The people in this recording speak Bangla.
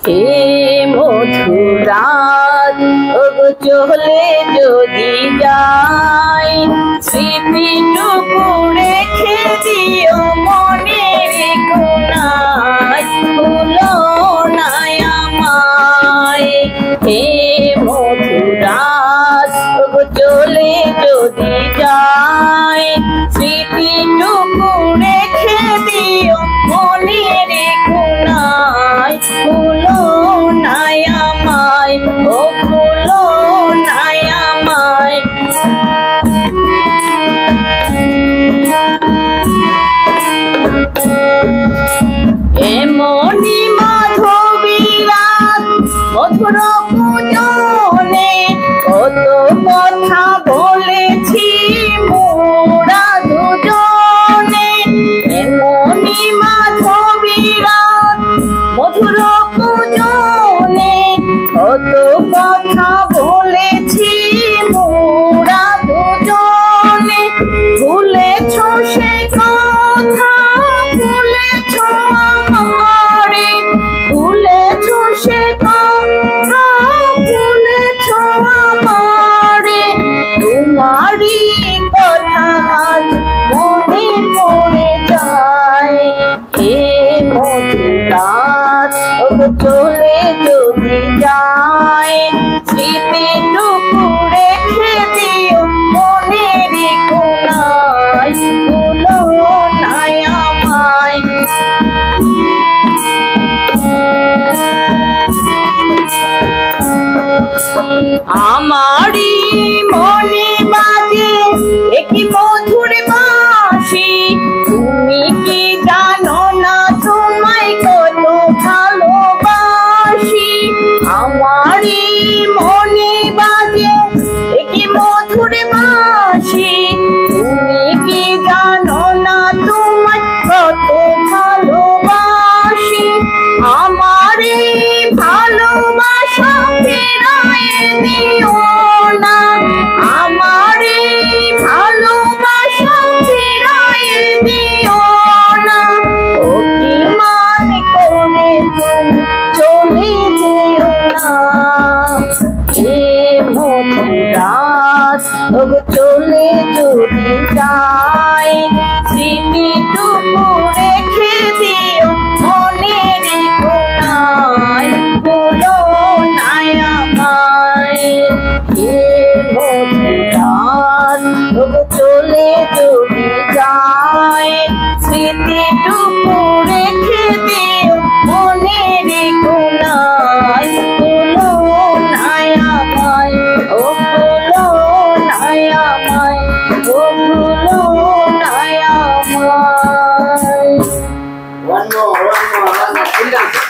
হে মধুরাত ওগো চলে যদি যাই, স্মৃতিটুকু রেখে দিও মনের কোনায়, ভুলো না আমায়। হে মধুরাত ওগো চলে যদি যাই, স্মৃতিটুকু রেখে দিও মনের কোনায়, ভুলো না আমায়, ও ভুলো না আমায়। এমনি মাধবী রাত মধুর পূজনে কত কথা বলেছি মোরা দুজনে। এমনি মাধবী রাত মধুর পূজনে কত কথা বলেছি মোরা দুজনে। ভুলেছ সে কথা, ভুলেছ আমারে, ভুলেছ সে কথা, ভুলেছ আমারে। তোমারই কথা মনে পড়ে যায়। হে মধুরাত ওগো চলে যদি যায়, স্মৃতিটুকু রেখে দিও মনের কোনায়, ভুলো না আমায়। আমারই মনে বাজে একটি মধুর বাঁশি, তুমি কি জানো না তোমায় কত ভালোবাসি। আমারই মনে বাজে একটি মধুর বাঁশি, তুমি কি জানো না তোমায় কত ভালোবাসি। আমারে ভালোবাসা ফেরায় দিও না, আমারে ভালোবাসা ফেরায় দিও না। অভিমান করে তুমি চলে যেও না। হে মধুরাত ওগো চলে যদি যাই, স্মৃতিটুকু রেখে দিও মনের কোনায়, ভুলো না আমায়। হে মধুরাত ওগো চলে যদি যাই, স্মৃতিটুকু রেখে দিও মনের কোনায়, ভুলো না আমায়, ও ভুলো না আমায়, ও ভুলো না আমায়। One more.